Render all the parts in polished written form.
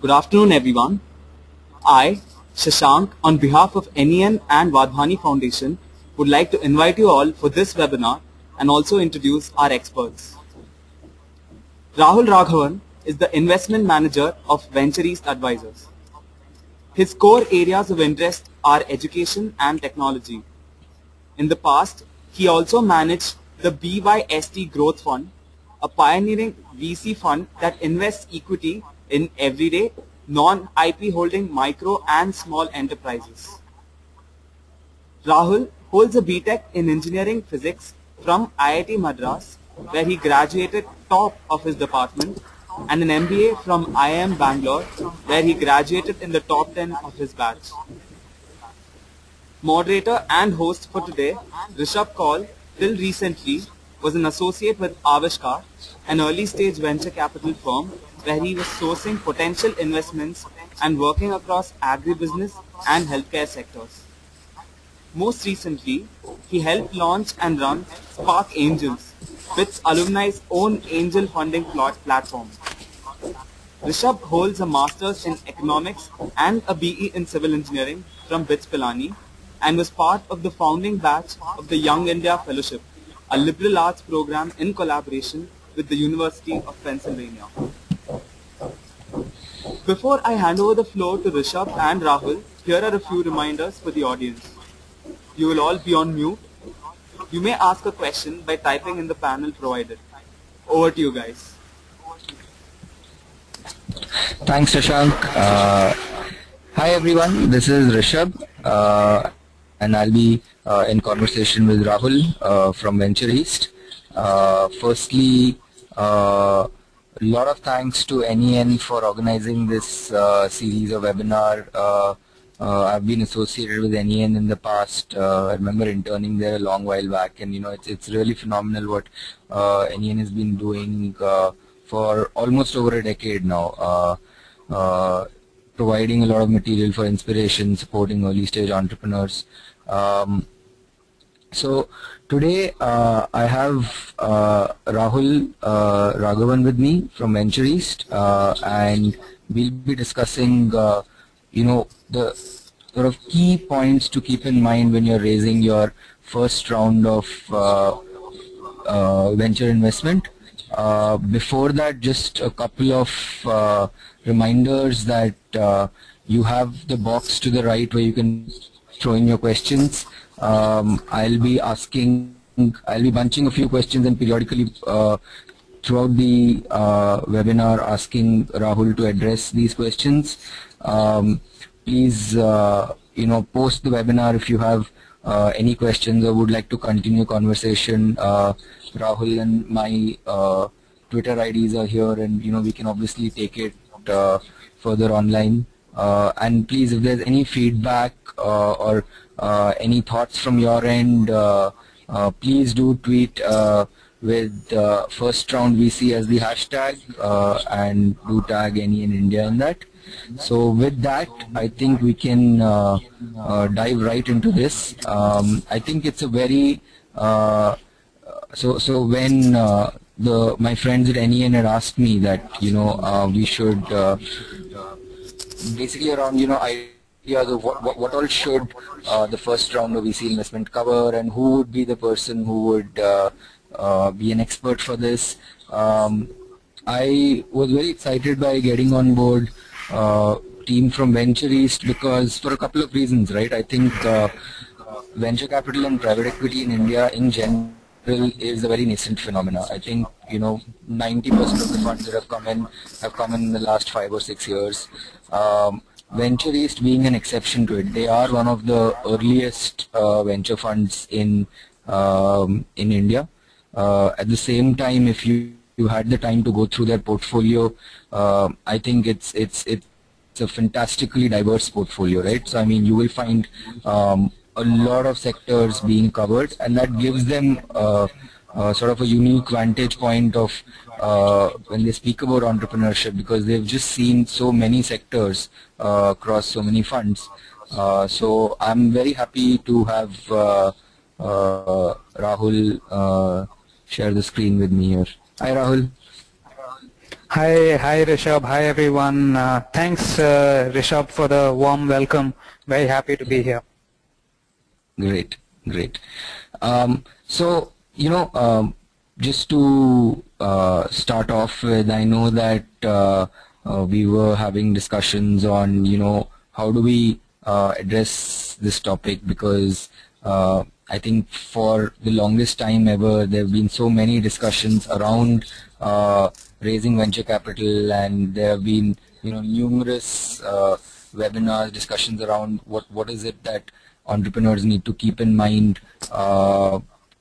Good afternoon, everyone. I, Shashank, on behalf of NEN and Wadhwani Foundation, would like to invite you all for this webinar and also introduce our experts. Rahul Raghavan is the investment manager of Venture East Advisors. His core areas of interest are education and technology. In the past, he also managed the BYST Growth Fund, a pioneering VC fund that invests equity in everyday, non-IP holding micro and small enterprises. Rahul holds a BTech in Engineering Physics from IIT Madras, where he graduated top of his department, and an MBA from IIM Bangalore, where he graduated in the top 10 of his batch. Moderator and host for today, Rishabh Kaul, till recently was an associate with Avishkar, an early-stage venture capital firm where he was sourcing potential investments and working across agribusiness and healthcare sectors. Most recently, he helped launch and run Spark Angels, BITS alumni's own angel funding platform. Rishabh holds a master's in economics and a BE in civil engineering from BITS Pilani and was part of the founding batch of the Young India Fellowship, a liberal arts program in collaboration with the University of Pennsylvania. Before I hand over the floor to Rishabh and Rahul, here are a few reminders for the audience. You will all be on mute. You may ask a question by typing in the panel provided. Over to you guys. Thanks, Shashank. Hi everyone, this is Rishabh and I'll be in conversation with Rahul from Venture East. Firstly, a lot of thanks to NEN for organizing this series of webinar. I've been associated with NEN in the past. I remember interning there a long while back, and it's really phenomenal what NEN has been doing for almost over a decade now, providing a lot of material for inspiration, supporting early stage entrepreneurs. So today I have Rahul Raghavan with me from Venture East, and we'll be discussing the sort of key points to keep in mind when you're raising your first round of venture investment. Before that, just a couple of reminders that you have the box to the right where you can throw in your questions. I'll be bunching a few questions and periodically throughout the webinar asking Rahul to address these questions. Please, post the webinar if you have any questions or would like to continue conversation. Rahul and my Twitter IDs are here, and we can obviously take it further online. And please, if there's any feedback or any thoughts from your end, please do tweet with first round VC as the hashtag and do tag any in India in that. So with that, I think we can dive right into this. I think it's a very so when my friends at NEN had asked me that we should basically around ideas of what all should the first round of VC investment cover, and who would be the person who would be an expert for this. I was very excited by getting on board team from Venture East because for a couple of reasons, right? I think venture capital and private equity in India in general is a very nascent phenomena. I think 90% of the funds that have come in the last 5 or 6 years. Venture East being an exception to it. They are one of the earliest venture funds in India. At the same time, if you had the time to go through their portfolio, I think it's a fantastically diverse portfolio, right? So I mean, you will find a lot of sectors being covered, and that gives them sort of a unique vantage point of when they speak about entrepreneurship, because they've just seen so many sectors across so many funds. So I'm very happy to have Rahul share the screen with me here. Hi Rahul. Hi Rishabh. Hi everyone. Thanks Rishabh for the warm welcome. Very happy to be here. Great, great. So, just to start off with, I know that we were having discussions on, how do we address this topic, because I think for the longest time ever, there have been so many discussions around raising venture capital, and there have been, numerous webinars, discussions around what is it that entrepreneurs need to keep in mind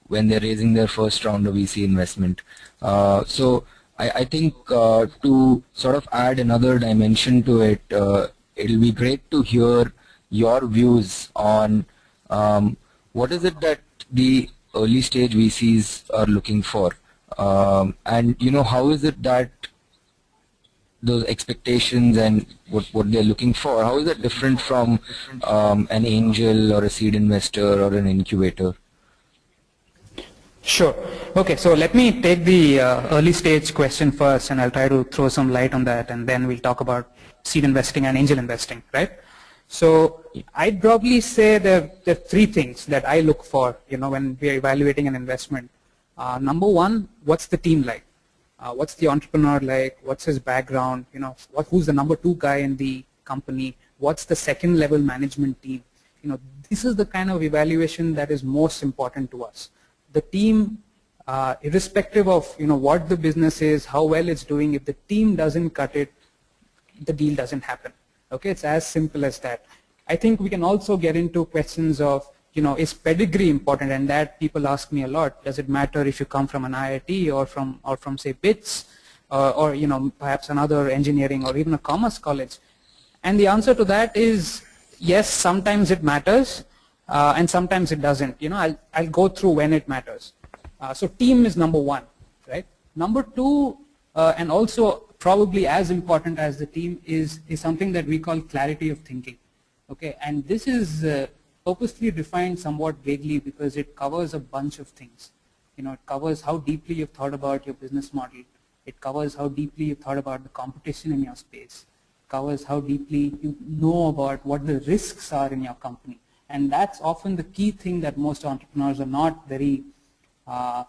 when they're raising their first round of VC investment. So I think to sort of add another dimension to it, it'll be great to hear your views on what is it that the early stage VCs are looking for, and how is it that those expectations and what they're looking for, how is that different from an angel or a seed investor or an incubator? Sure. Okay, so let me take the early stage question first, and I'll try to throw some light on that, and then we'll talk about seed investing and angel investing, right? So I'd probably say there are three things that I look for, when we are evaluating an investment. Number one, what's the team like? What's the entrepreneur like? What's his background? Who's the number two guy in the company? What's the second level management team? This is the kind of evaluation that is most important to us. The team, irrespective of what the business is, how well it's doing, if the team doesn't cut it, the deal doesn't happen. Okay, it's as simple as that. I think we can also get into questions of, is pedigree important? And that people ask me a lot. Does it matter if you come from an IIT or from say BITS or perhaps another engineering or even a commerce college? And the answer to that is yes, sometimes it matters and sometimes it doesn't. I'll go through when it matters. So team is number one, right? Number two, and also probably as important as the team is something that we call clarity of thinking. Okay, and this is purposely defined somewhat vaguely because it covers a bunch of things. It covers how deeply you've thought about your business model. It covers how deeply you've thought about the competition in your space. It covers how deeply you know about what the risks are in your company. And that's often the key thing that most entrepreneurs are not very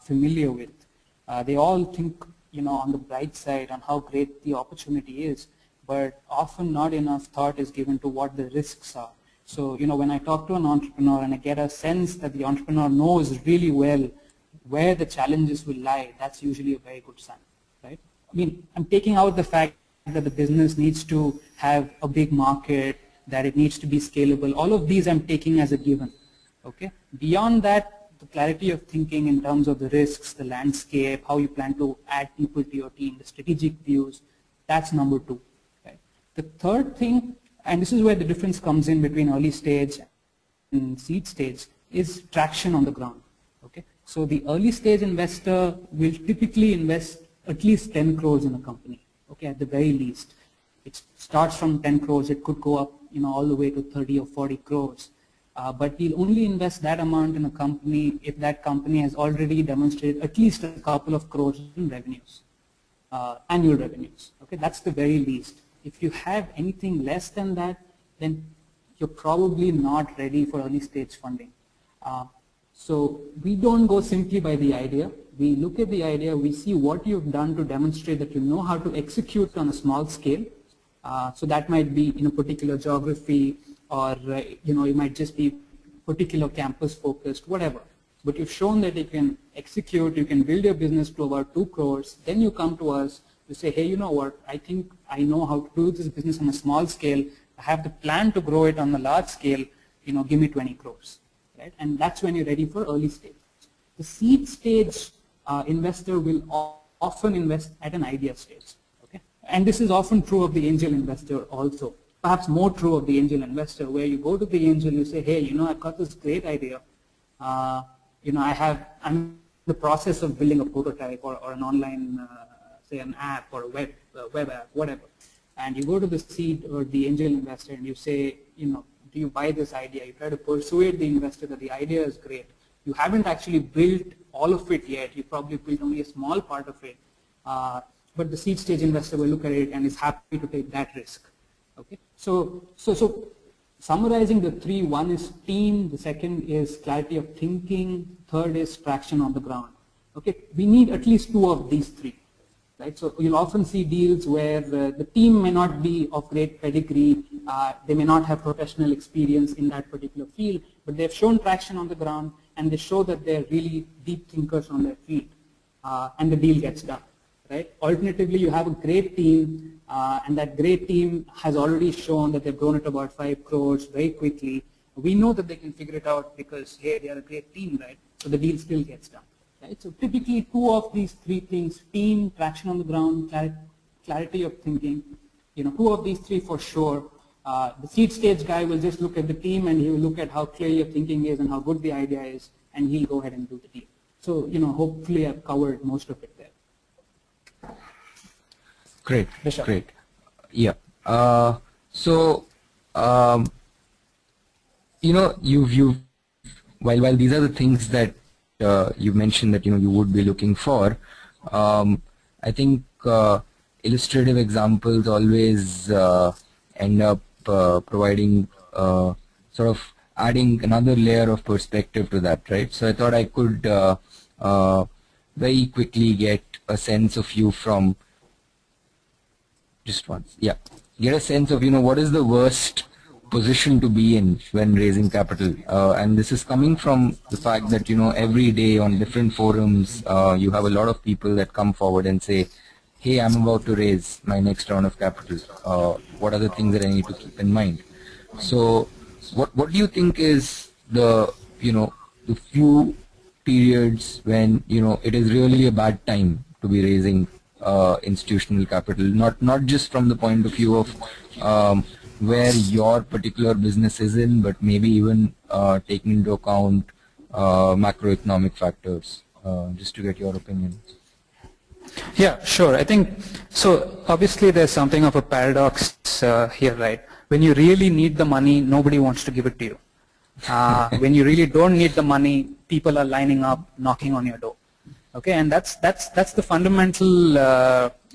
familiar with. They all think, on the bright side on how great the opportunity is, but often not enough thought is given to what the risks are. So, when I talk to an entrepreneur and I get a sense that the entrepreneur knows really well where the challenges will lie, that's usually a very good sign, right? I mean, I'm taking out the fact that the business needs to have a big market, that it needs to be scalable. All of these I'm taking as a given, okay? Beyond that, the clarity of thinking in terms of the risks, the landscape, how you plan to add people to your team, the strategic views, that's number two, right? The third thing, and this is where the difference comes in between early stage and seed stage, is traction on the ground. Okay, so the early stage investor will typically invest at least 10 crores in a company. Okay, at the very least, it starts from 10 crores. It could go up, all the way to 30 or 40 crores. But we'll only invest that amount in a company if that company has already demonstrated at least a couple of crores in revenues, annual revenues. Okay, that's the very least. If you have anything less than that, then you're probably not ready for early stage funding. So we don't go simply by the idea. We look at the idea, we see what you've done to demonstrate that you know how to execute on a small scale. So that might be in a particular geography, or you might just be particular campus focused, whatever. But you've shown that you can execute, you can build your business to about 2 crores, then you come to us. You say, hey, you know what, I think I know how to do this business on a small scale. I have the plan to grow it on a large scale, give me 20 crores, right? And that's when you're ready for early stage. The seed stage investor will often invest at an idea stage, okay? And this is often true of the angel investor also, perhaps more true of the angel investor, where you go to the angel, you say, hey, I've got this great idea. I'm in the process of building a prototype or an online say an app or a web app, whatever. And you go to the seed or the angel investor and you say, do you buy this idea? You try to persuade the investor that the idea is great. You haven't actually built all of it yet. You probably built only a small part of it. but the seed stage investor will look at it and is happy to take that risk. Okay, so summarizing the three: one is team, the second is clarity of thinking, third is traction on the ground. Okay, we need at least two of these three. Right? So you'll often see deals where the team may not be of great pedigree, they may not have professional experience in that particular field, but they've shown traction on the ground and they show that they're really deep thinkers on their field, and the deal gets done. Right? Alternatively, you have a great team, and that great team has already shown that they've grown at about 5 crores very quickly. We know that they can figure it out because, hey, they are a great team, right? So the deal still gets done. Right? So typically two of these three things: team, traction on the ground, clarity of thinking. Two of these three for sure. The seed stage guy will just look at the team and he will look at how clear your thinking is and how good the idea is, and he'll go ahead and do the deal. So hopefully I've covered most of it there. Great, Bishop. great. Yeah. You've while these are the things that you mentioned that you would be looking for, I think illustrative examples always end up providing sort of adding another layer of perspective to that, right? So I thought I could very quickly get a sense of you from get a sense of what is the worst position to be in when raising capital, and this is coming from the fact that every day on different forums you have a lot of people that come forward and say, hey, I'm about to raise my next round of capital, what are the things that I need to keep in mind? So what do you think is the the few periods when it is really a bad time to be raising institutional capital, not just from the point of view of where your particular business is in, but maybe even taking into account macroeconomic factors, just to get your opinion. Yeah, sure. I think so. Obviously, there's something of a paradox here, right? When you really need the money, nobody wants to give it to you. When you really don't need the money, people are lining up, knocking on your door. Okay, and that's the fundamental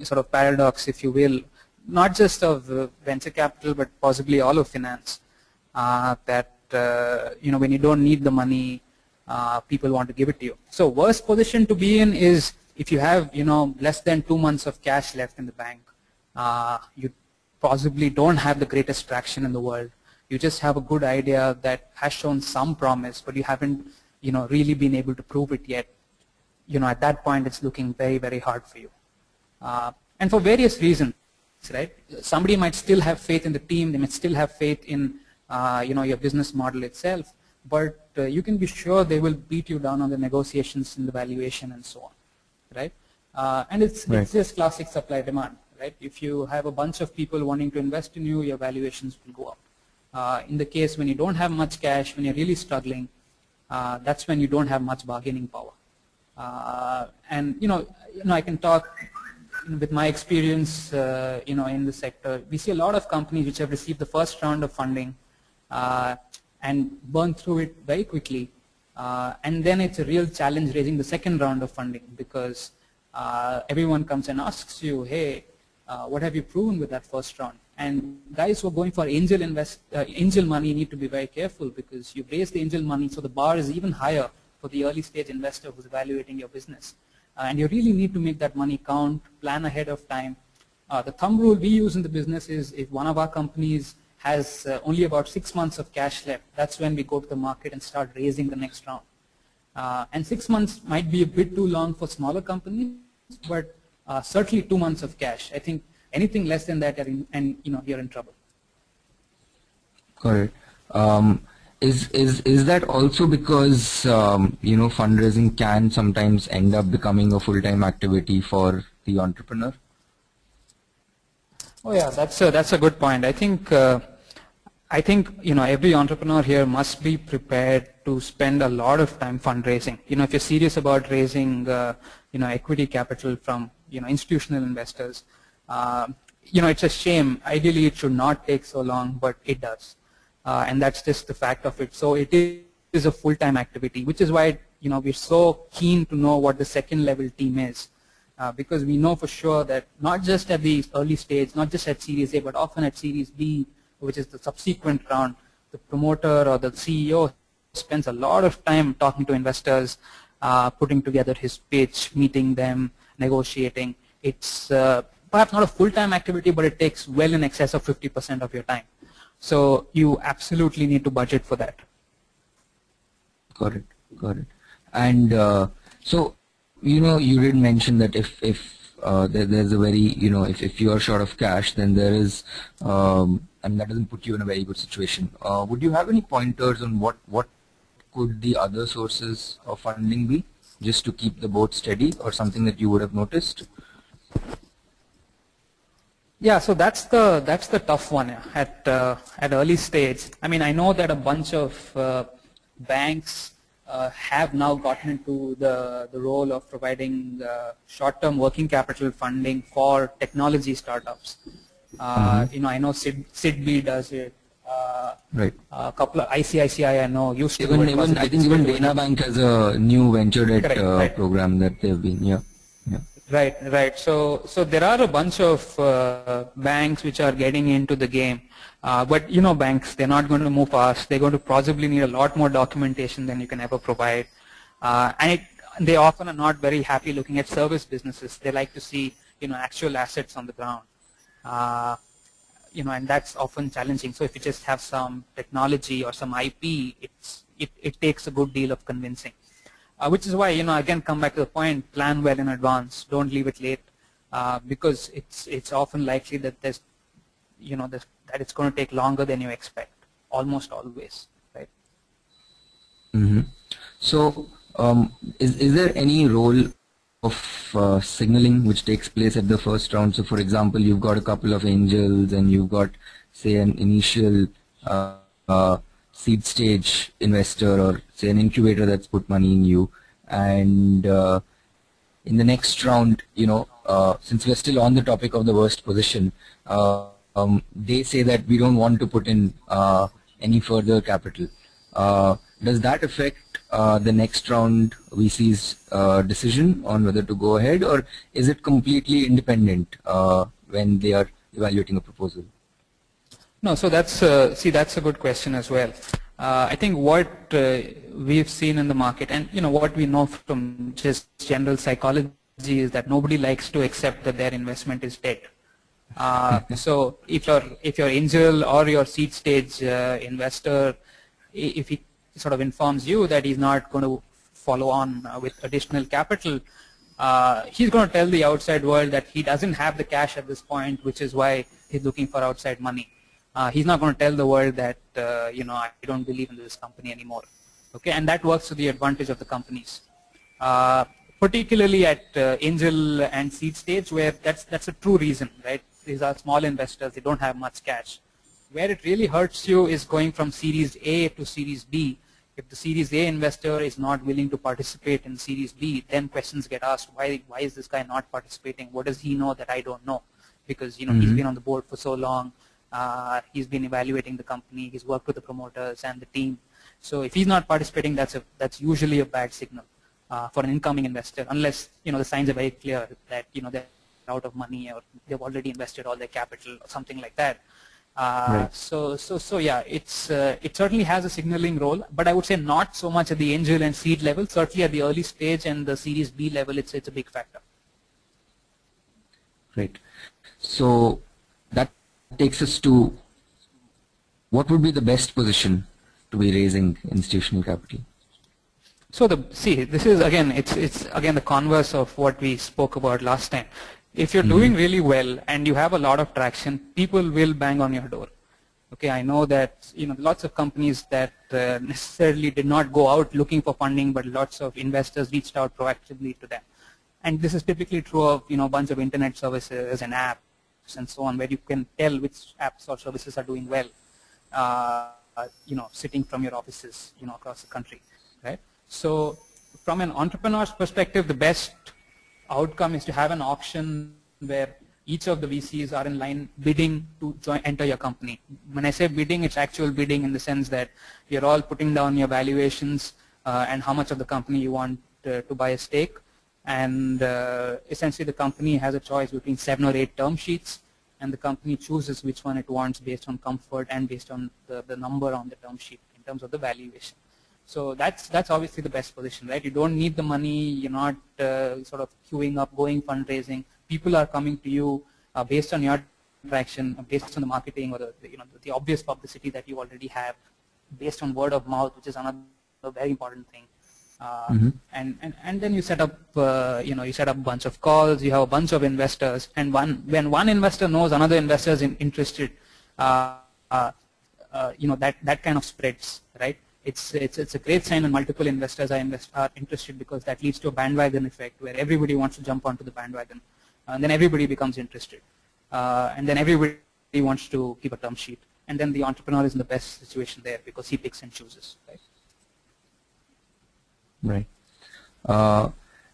sort of paradox, if you will, not just of venture capital, but possibly all of finance. That when you don't need the money, people want to give it to you. So worst position to be in is if you have less than 2 months of cash left in the bank. You possibly don't have the greatest traction in the world. You just have a good idea that has shown some promise, but you haven't really been able to prove it yet. At that point, it's looking very, very hard for you, and for various reasons. Right? Somebody might still have faith in the team. They might still have faith in your business model itself, but you can be sure they will beat you down on the negotiations and the valuation and so on. Right? And it's just classic supply demand. Right? If you have a bunch of people wanting to invest in you, your valuations will go up. In the case when you don't have much cash, when you're really struggling, that's when you don't have much bargaining power. And I can talk with my experience, in the sector. We see a lot of companies which have received the first round of funding and burn through it very quickly, and then it's a real challenge raising the second round of funding because everyone comes and asks you, hey, what have you proven with that first round? And guys who are going for angel money need to be very careful because you've raised the angel money, so the bar is even higher for the early stage investor who's evaluating your business. And you really need to make that money count, plan ahead of time. The thumb rule we use in the business is if one of our companies has only about 6 months of cash left, that's when we go to the market and start raising the next round. And 6 months might be a bit too long for smaller companies, but certainly 2 months of cash. I think anything less than that, you're in trouble. Correct. Is that also because fundraising can sometimes end up becoming a full-time activity for the entrepreneur? Oh yeah, that's a good point. I think every entrepreneur here must be prepared to spend a lot of time fundraising. If you're serious about raising equity capital from institutional investors, it's a shame. Ideally, it should not take so long, but it does. And that's just the fact of it. So it is a full-time activity, which is why we're so keen to know what the second level team is. because we know for sure that not just at the early stage, not just at Series A, but often at Series B, which is the subsequent round, the promoter or the CEO spends a lot of time talking to investors, putting together his pitch, meeting them, negotiating. It's perhaps not a full-time activity, but it takes well in excess of 50% of your time. So you absolutely need to budget for that. Got it. Got it. And so, you did mention that if there's a very, if you are short of cash, then there is, and that doesn't put you in a very good situation. Would you have any pointers on what could the other sources of funding be, just to keep the boat steady, or something that you would have noticed? Yeah, so that's the tough one at early stage. I mean, I know that a bunch of banks have now gotten into the role of providing short-term working capital funding for technology startups. I know SIDB does it. Right. A couple of ICICI I know used to. I think even Dana Bank has a new venture debt right. program that they've been. Yeah. Right. So there are a bunch of banks which are getting into the game. But banks, they're not going to move fast. They're going to possibly need a lot more documentation than you can ever provide. And they often are not very happy looking at service businesses. They like to see, actual assets on the ground. And that's often challenging. So if you just have some technology or some IP, it takes a good deal of convincing. Which is why, again, come back to the point, plan well in advance. Don't leave it late, because it's often likely that that it's going to take longer than you expect, almost always, right? Mm-hmm. So, is there any role of signaling which takes place at the first round? So, for example, you've got a couple of angels and you've got, say, an initial seed stage investor, or say an incubator that's put money in you, and in the next round, since we're still on the topic of the worst position, they say that we don't want to put in any further capital. Does that affect the next round VC's decision on whether to go ahead, or is it completely independent when they are evaluating a proposal? No, so that's a good question as well. I think what we've seen in the market, and what we know from just general psychology, is that nobody likes to accept that their investment is dead. So if your angel or your seed stage investor, if he sort of informs you that he's not going to follow on with additional capital, he's going to tell the outside world that he doesn't have the cash at this point, which is why he's looking for outside money. He's not going to tell the world that I don't believe in this company anymore. Okay, and that works to the advantage of the companies, particularly at angel and seed stage, where that's a true reason, right? These are small investors; they don't have much cash. Where it really hurts you is going from Series A to Series B. If the Series A investor is not willing to participate in Series B, then questions get asked: Why is this guy not participating? What does he know that I don't know? Because he's been on the board for so long. He's been evaluating the company. He's worked with the promoters and the team. So if he's not participating, that's usually a bad signal for an incoming investor, unless the signs are very clear that they're out of money, or they've already invested all their capital or something like that. Right. So yeah, it certainly has a signaling role, but I would say not so much at the angel and seed level. Certainly at the early stage and the Series B level, it's a big factor. Right. So that takes us to what would be the best position to be raising institutional capital? So this is again, it's again the converse of what we spoke about last time. If you're doing really well and you have a lot of traction, people will bang on your door. Okay, I know that lots of companies that necessarily did not go out looking for funding, but lots of investors reached out proactively to them. And this is typically true of a bunch of internet services and apps and so on, where you can tell which apps or services are doing well, sitting from your offices across the country, right? So from an entrepreneur's perspective, the best outcome is to have an auction where each of the VCs are in line bidding to enter your company. When I say bidding, it's actual bidding in the sense that you're all putting down your valuations and how much of the company you want to buy a stake. and essentially the company has a choice between 7 or 8 term sheets, and the company chooses which one it wants based on comfort and based on the number on the term sheet in terms of the valuation. So that's obviously the best position, right? You don't need the money. You're not sort of queuing up, going fundraising. People are coming to you based on your traction, based on the marketing or the obvious publicity that you already have, based on word of mouth, which is another very important thing. And then you set up you set up a bunch of calls. You have a bunch of investors, and when one investor knows another investor is interested, that kind of spreads, right? It's a great sign when multiple investors are interested, because that leads to a bandwagon effect where everybody wants to jump onto the bandwagon, and then everybody becomes interested, and then everybody wants to keep a term sheet, and then the entrepreneur is in the best situation there because he picks and chooses, right? Right.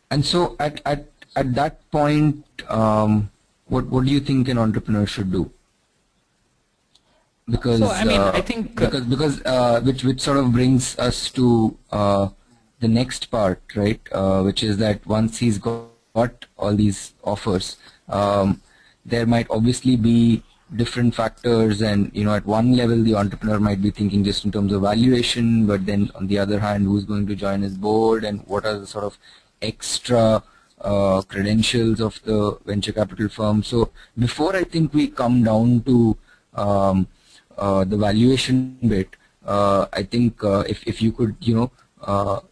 And so at that point, what do you think an entrepreneur should do? Because so, I mean, I think because which sort of brings us to the next part, right? Which is that once he's got all these offers, there might obviously be different factors, and at one level the entrepreneur might be thinking just in terms of valuation, but then on the other hand, who's going to join his board and what are the sort of extra credentials of the venture capital firm. So before I think we come down to the valuation bit, I think if you could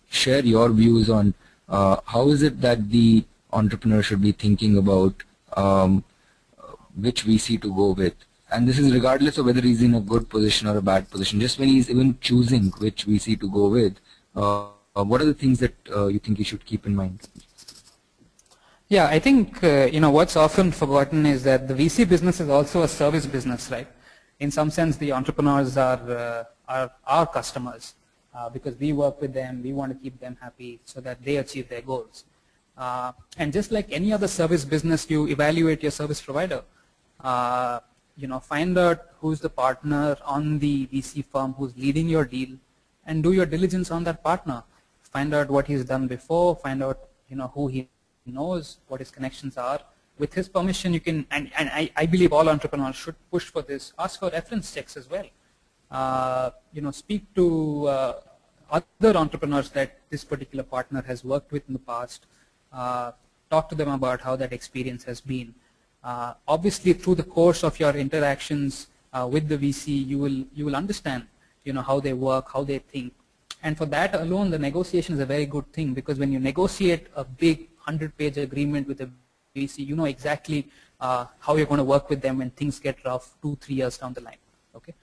share your views on how is it that the entrepreneur should be thinking about which VC to go with, and this is regardless of whether he's in a good position or a bad position. Just when he's even choosing which VC to go with, what are the things that you think he should keep in mind? Yeah, I think what's often forgotten is that the VC business is also a service business, right? In some sense, the entrepreneurs are our customers because we work with them. We want to keep them happy so that they achieve their goals. And just like any other service business, you evaluate your service provider. Find out who's the partner on the VC firm who's leading your deal, and do your diligence on that partner. Find out what he's done before. Find out who he knows, what his connections are. With his permission, you can, and I believe all entrepreneurs should push for this. Ask for reference checks as well. Speak to other entrepreneurs that this particular partner has worked with in the past. Talk to them about how that experience has been. Obviously, through the course of your interactions with the VC, you will understand how they work, how they think, and for that alone, the negotiation is a very good thing, because when you negotiate a big 100-page agreement with a VC, you know exactly how you're going to work with them when things get rough 2-3 years down the line. Okay,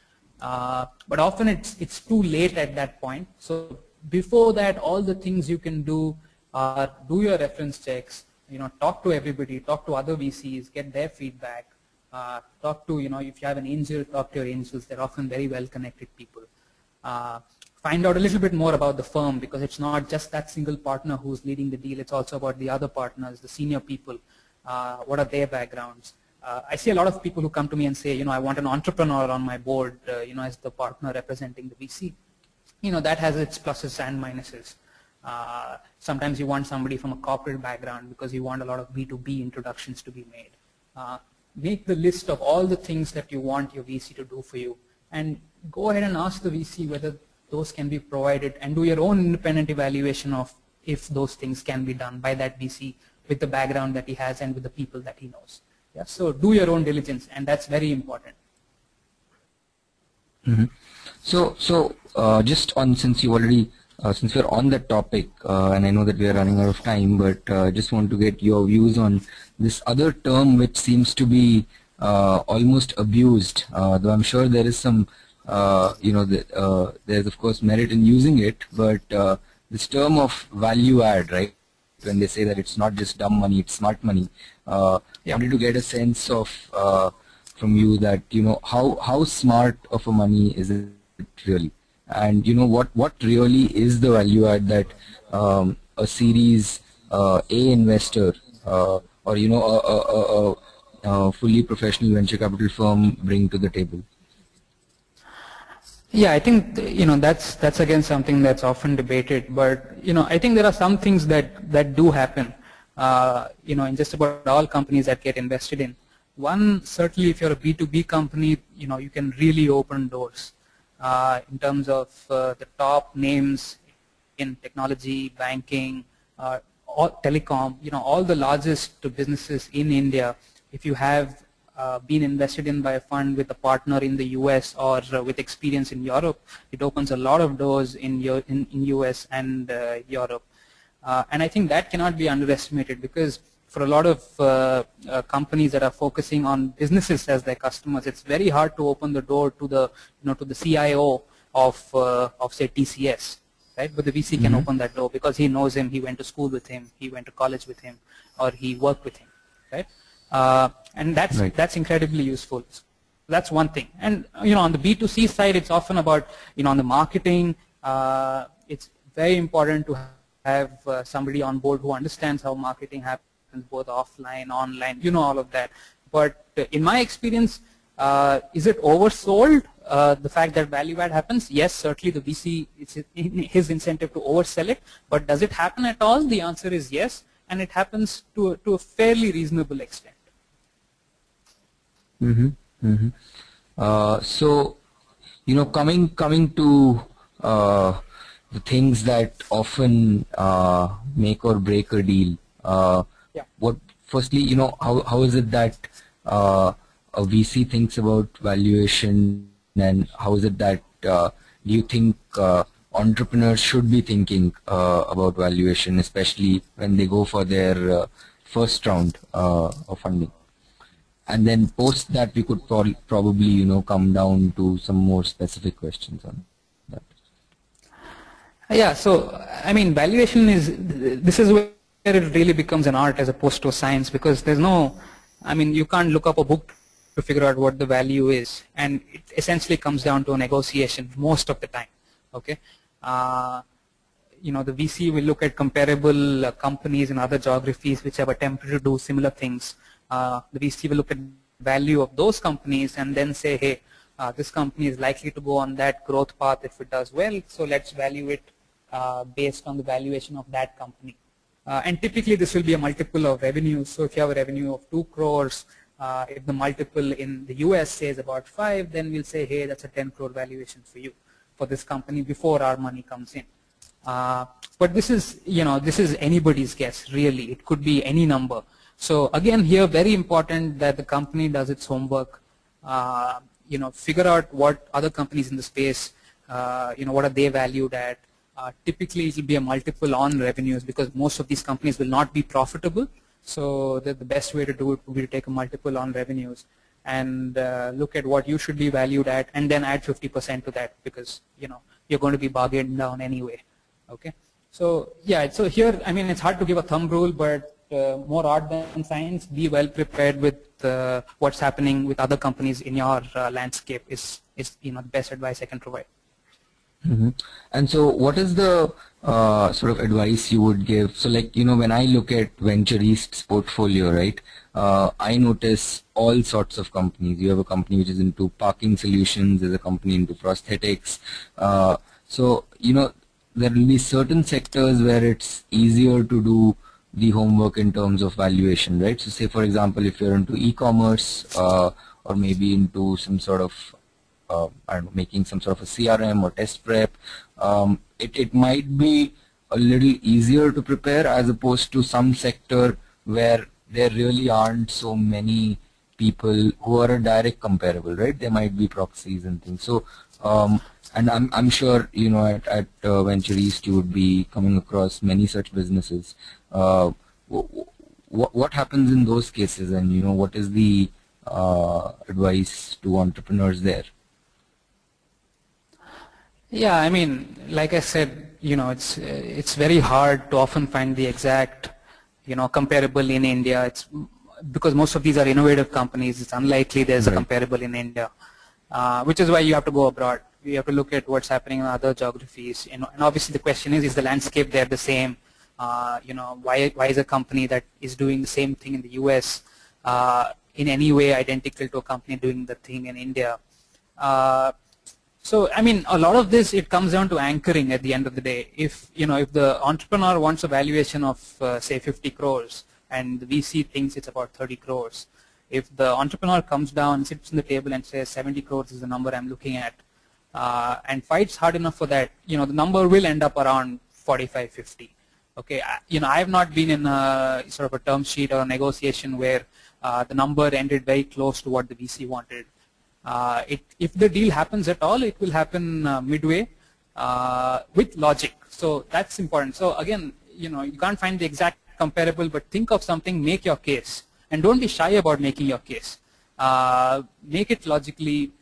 but often it's too late at that point. So before that, all the things you can do are do your reference checks. Talk to everybody, talk to other VCs, get their feedback. Talk to if you have an angel, talk to your angels. They're often very well connected people. Find out a little bit more about the firm, because it's not just that single partner who's leading the deal. It's also about the other partners, the senior people. What are their backgrounds? I see a lot of people who come to me and say, I want an entrepreneur on my board, as the partner representing the VC. That has its pluses and minuses. Sometimes you want somebody from a corporate background because you want a lot of B2B introductions to be made. Make the list of all the things that you want your VC to do for you, and go ahead and ask the VC whether those can be provided, and do your own independent evaluation of if those things can be done by that VC with the background that he has and with the people that he knows. Yeah, so do your own diligence, and that's very important. Mm-hmm. So just on, since you already since we're on that topic, and I know that we are running out of time, but just want to get your views on this other term which seems to be almost abused, though I'm sure there is some there's of course merit in using it, but this term of value add, right, when they say that it's not just dumb money, it's smart money. Wanted to get a sense of from you that how smart of a money is it really, and what really is the value add that a Series A investor or a fully professional venture capital firm bring to the table? Yeah, I think that's again something that's often debated, but I think there are some things that do happen. in just about all companies that get invested in. One, certainly if you're a B2B company, you can really open doors in terms of the top names in technology, banking, all telecom, all the largest businesses in India. If you have been invested in by a fund with a partner in the US or with experience in Europe, it opens a lot of doors in US and Europe. And I think that cannot be underestimated, because for a lot of companies that are focusing on businesses as their customers, it's very hard to open the door to the to the CIO of say TCS, right? But the VC can open that door because he knows him, he went to school with him, he went to college with him, or he worked with him, right? And that's incredibly useful. That's one thing. And on the B2C side, it's often about on the marketing. It's very important to have somebody on board who understands how marketing happens, both offline, online, all of that. But in my experience, is it oversold, the fact that value add happens? Yes, certainly the VC, it's his incentive to oversell it. But does it happen at all? The answer is yes, and it happens to a fairly reasonable extent. So, coming to the things that often make or break a deal. Firstly, how is it that a VC thinks about valuation, and how is it that do you think entrepreneurs should be thinking about valuation, especially when they go for their first round of funding? And then post that, we could probably come down to some more specific questions on that. Yeah, so I mean, valuation this is where it really becomes an art as opposed to a science, because there's you can't look up a book to figure out what the value is, and it essentially comes down to a negotiation most of the time. Okay, the VC will look at comparable companies in other geographies which have attempted to do similar things. The VC will look at value of those companies and then say, hey, this company is likely to go on that growth path if it does well, so let's value it based on the valuation of that company. And typically this will be a multiple of revenue. So if you have a revenue of 2 crores, if the multiple in the US says about 5, then we'll say, hey, that's a 10 crore valuation for you, for this company before our money comes in. But this is anybody's guess, really. It could be any number. So again, here, very important that the company does its homework, figure out what other companies in the space, what are they valued at. Typically, it will be a multiple on revenues, because most of these companies will not be profitable. So the best way to do it would be to take a multiple on revenues and look at what you should be valued at, and then add 50% to that, because you're going to be bargained down anyway. Okay. So yeah. So here, it's hard to give a thumb rule, but more art than science. Be well prepared with what's happening with other companies in your landscape is the best advice I can provide. And so what is the sort of advice you would give? So when I look at Venture East's portfolio, right, I notice all sorts of companies. You have a company which is into parking solutions, there's a company into prosthetics. So there will be certain sectors where it's easier to do the homework in terms of valuation, right? So say, for example, if you're into e-commerce or maybe into some sort of making some sort of a CRM or test prep, it might be a little easier to prepare, as opposed to some sector where there really aren't so many people who are a direct comparable, right? There might be proxies and things. So, and I'm sure at Venture East you would be coming across many such businesses. What happens in those cases, and what is the advice to entrepreneurs there? Yeah, like I said, it's very hard to often find the exact comparable in India. It's because most of these are innovative companies. It's unlikely there's a comparable in India, which is why you have to go abroad. You have to look at what's happening in other geographies. And obviously the question is the landscape there the same? Why is a company that is doing the same thing in the US in any way identical to a company doing the thing in India? So, I mean, a lot of this, it comes down to anchoring at the end of the day. If, if the entrepreneur wants a valuation of, say, 50 crores, and the VC thinks it's about 30 crores, if the entrepreneur comes down, sits on the table and says 70 crores is the number I'm looking at, and fights hard enough for that, the number will end up around 45, 50. Okay, I have not been in a sort of a term sheet or a negotiation where the number ended very close to what the VC wanted. If the deal happens at all, it will happen midway with logic. So that's important. So again, you can't find the exact comparable, but think of something, make your case, and don't be shy about making your case. Make it logically,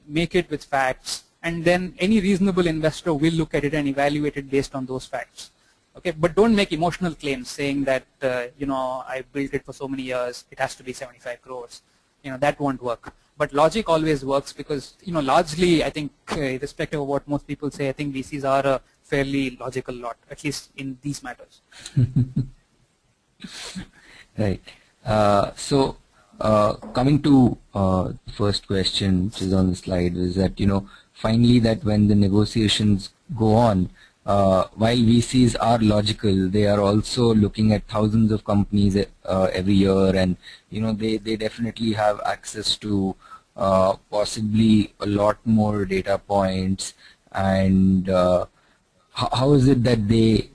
make it with facts, and then any reasonable investor will look at it and evaluate it based on those facts. Okay, but don't make emotional claims saying that I built it for so many years, it has to be 75 crores. That won't work. But logic always works because largely, I think, irrespective of what most people say, I think VCs are a fairly logical lot, at least in these matters. Right. So coming to the first question, which is on the slide, is that finally that when the negotiations go on, while VCs are logical, they are also looking at thousands of companies every year, and they definitely have access to possibly a lot more data points. And how is it that they,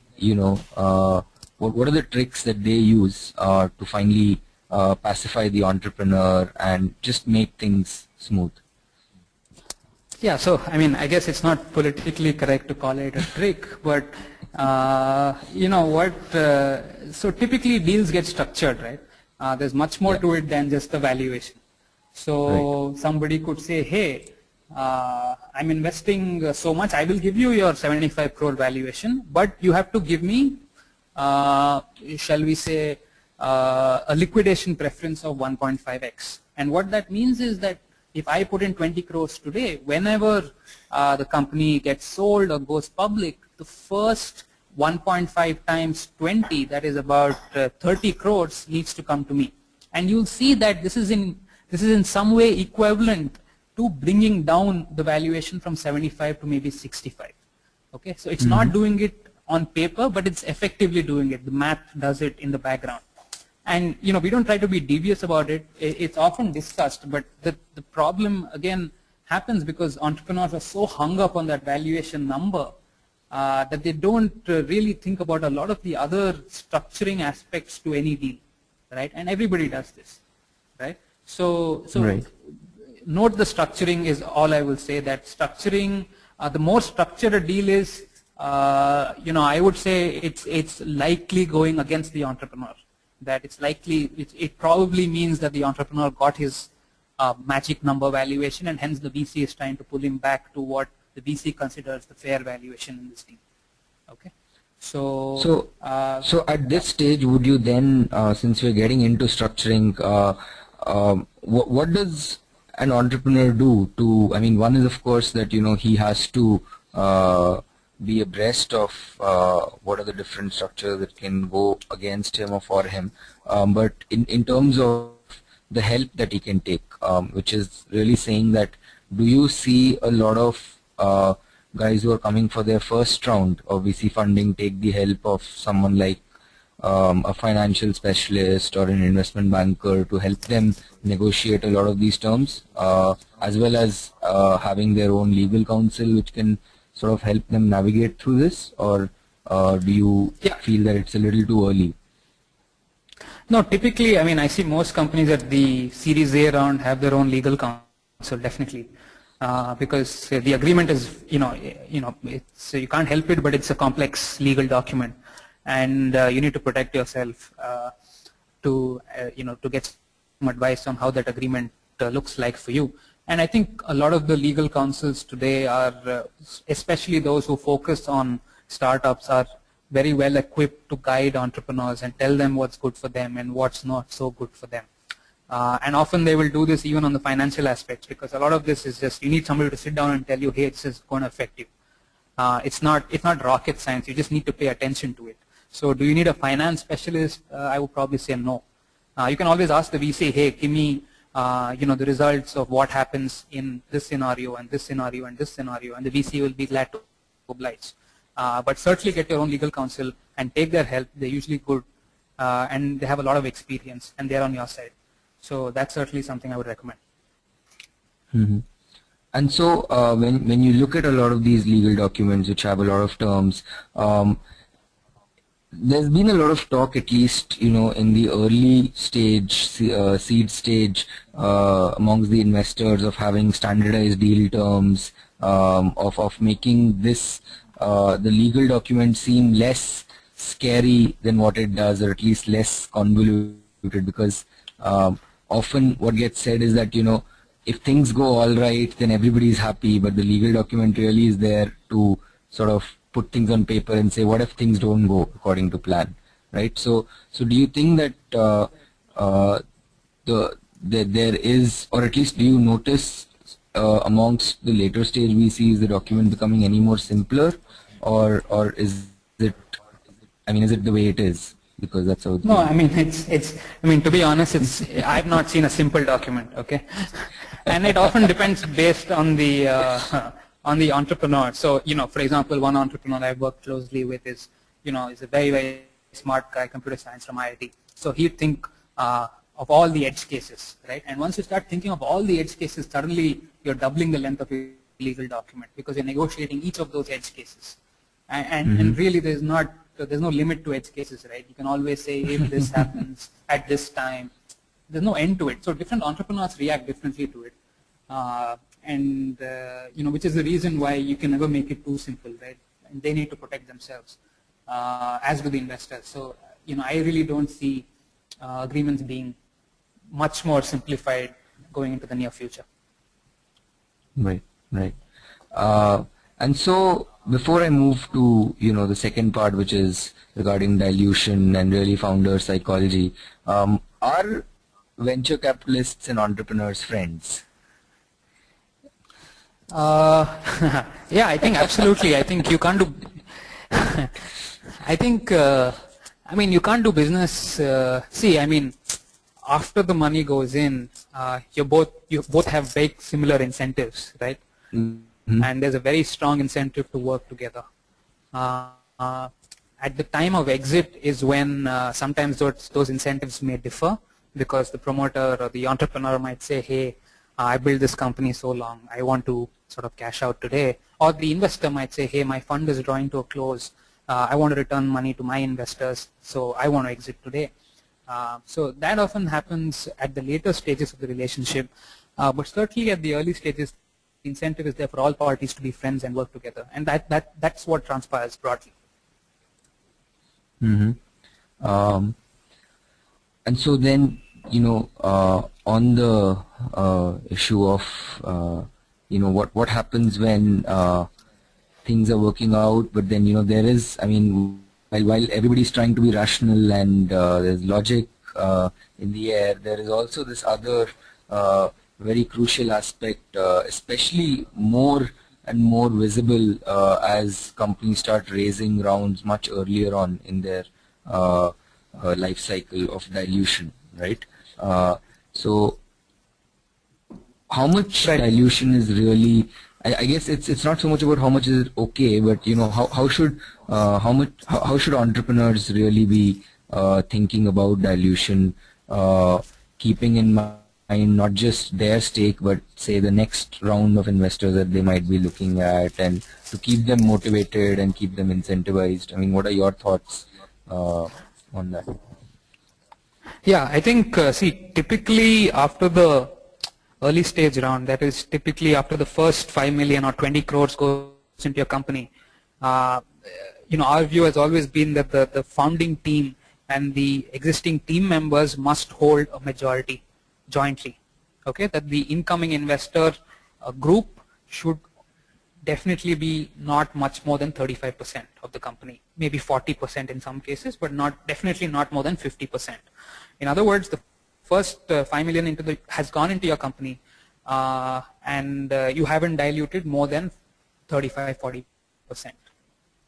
what are the tricks that they use to finally pacify the entrepreneur and just make things smooth? Yeah, so I mean, I guess it's not politically correct to call it a trick, but so typically deals get structured, right? There's much more to it than just the valuation. So somebody could say, hey, I'm investing so much, I will give you your 75 crore valuation, but you have to give me, shall we say, a liquidation preference of 1.5x. And what that means is that if I put in 20 crores today, whenever the company gets sold or goes public, the first 1.5 times 20, that is about 30 crores, needs to come to me. And you'll see that this is in some way equivalent to bringing down the valuation from 75 to maybe 65. Okay, so it's not doing it on paper, but it's effectively doing it. The math does it in the background. And we don't try to be devious about it. It's often discussed, but the problem again happens because entrepreneurs are so hung up on that valuation number that they don't really think about a lot of the other structuring aspects to any deal, right? And everybody does this, right? So note the structuring is all I will say. That structuring, the more structured a deal is, I would say it's likely going against the entrepreneur. That it's likely, it probably means that the entrepreneur got his magic number valuation, and hence the VC is trying to pull him back to what the VC considers the fair valuation in this deal. Okay. So at this stage, would you then, since we're getting into structuring, what does an entrepreneur do to, I mean, one is of course that, he has to be abreast of what are the different structures that can go against him or for him, but in terms of the help that he can take, which is really saying that, do you see a lot of guys who are coming for their first round of VC funding take the help of someone like a financial specialist or an investment banker to help them negotiate a lot of these terms, as well as having their own legal counsel which can sort of help them navigate through this, or do you feel that it's a little too early? No, typically, I mean, I see most companies at the Series A round have their own legal counsel, definitely, because the agreement is, it's, you can't help it, but it's a complex legal document, and you need to protect yourself to get some advice on how that agreement looks like for you. And I think a lot of the legal counsels today are, especially those who focus on startups, are very well equipped to guide entrepreneurs and tell them what's good for them and what's not so good for them. And often they will do this even on the financial aspects, because a lot of this is just, you need somebody to sit down and tell you, hey, this is going to affect you. It's not rocket science. You just need to pay attention to it. So do you need a finance specialist? I would probably say no. You can always ask the VC, hey, give me the results of what happens in this scenario and this scenario and this scenario, and the VC will be glad to oblige. But certainly get your own legal counsel and take their help. They're usually good, and they have a lot of experience, and they're on your side. So that's certainly something I would recommend. Mm-hmm. And so when you look at a lot of these legal documents which have a lot of terms, there's been a lot of talk, at least in the early stage, seed stage, amongst the investors, of having standardized deal terms, of making this the legal document seem less scary than what it does, or at least less convoluted, because often what gets said is that if things go all right, then everybody's happy, but the legal document really is there to sort of put things on paper and say, what if things don't go according to plan, right? So do you think that there is, or at least do you notice amongst the later stage VCs the document becoming any more simpler, or is it, is it the way it is? Because that's how. No, to be honest, I've not seen a simple document, okay? And it often depends based on the entrepreneur. So, for example, one entrepreneur I've worked closely with is a very, very smart guy, computer science from IIT. So he'd think of all the edge cases, right? And once you start thinking of all the edge cases, suddenly you're doubling the length of your legal document, because you're negotiating each of those edge cases. And really there's no limit to edge cases, right? You can always say, if this happens at this time, there's no end to it. So different entrepreneurs react differently to it. Which is the reason why you can never make it too simple, right? And they need to protect themselves, as do the investors. So, I really don't see agreements being much more simplified going into the near future. Right. And so, before I move to the second part, which is regarding dilution and really founder psychology, are venture capitalists and entrepreneurs friends? Yeah, I think absolutely. I think you can't do. You can't do business. After the money goes in, you both have very similar incentives, right? Mm-hmm. And there's a very strong incentive to work together. At the time of exit is when sometimes those incentives may differ, because the promoter or the entrepreneur might say, hey, I built this company so long, I want to sort of cash out today. Or the investor might say, hey, my fund is drawing to a close, I want to return money to my investors, so I want to exit today. So that often happens at the later stages of the relationship, but certainly at the early stages, the incentive is there for all parties to be friends and work together, and that's what transpires broadly. Mm-hmm. And so then, on the issue of, what happens when things are working out, but then, there is, while everybody's trying to be rational and there's logic in the air, there is also this other very crucial aspect, especially more and more visible as companies start raising rounds much earlier on in their life cycle of dilution, right? So how much dilution is really, I guess it's not so much about how much is it okay, but how should entrepreneurs really be thinking about dilution, keeping in mind not just their stake, but say the next round of investors that they might be looking at, and to keep them motivated and keep them incentivized. What are your thoughts on that? Yeah, I think, typically after the early stage round, that is typically after the first 5 million or 20 crores goes into your company, our view has always been that the founding team and the existing team members must hold a majority jointly. Okay, that the incoming investor group should definitely be not much more than 35% of the company, maybe 40% in some cases, but definitely not more than 50%. In other words, the first 5 million has gone into your company, and you haven't diluted more than 35-40%,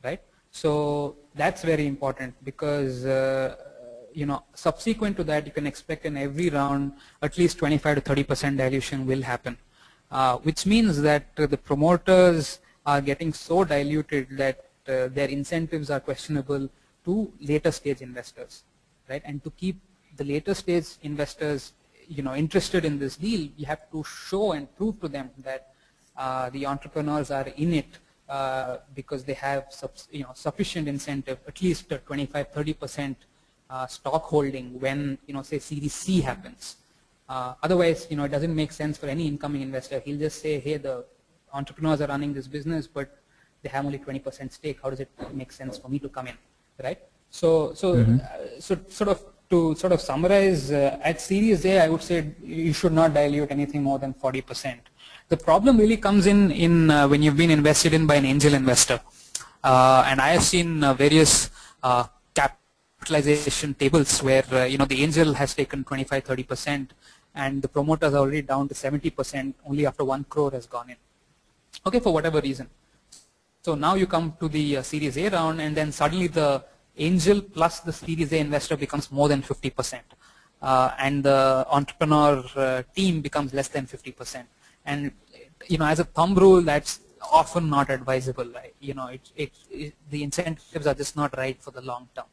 right? So that's very important, because subsequent to that, you can expect in every round at least 25 to 30% dilution will happen, which means that the promoters are getting so diluted that their incentives are questionable to later stage investors, right? And to keep the later stage investors, interested in this deal, you have to show and prove to them that the entrepreneurs are in it because they have sufficient incentive, at least 25-30% stock holding when say Series C happens. Otherwise, it doesn't make sense for any incoming investor. He'll just say, hey, the entrepreneurs are running this business, but they have only 20% stake. How does it make sense for me to come in, right? So to summarize, at Series A, I would say you should not dilute anything more than 40%. The problem really comes in when you've been invested in by an angel investor, and I have seen various capitalization tables where the angel has taken 25-30%, and the promoters are already down to 70% only after 1 crore has gone in. Okay, for whatever reason. So now you come to the Series A round, and then suddenly the angel plus the Series A investor becomes more than 50%, and the entrepreneur team becomes less than 50%. And as a thumb rule, that's often not advisable. Right? The incentives are just not right for the long term.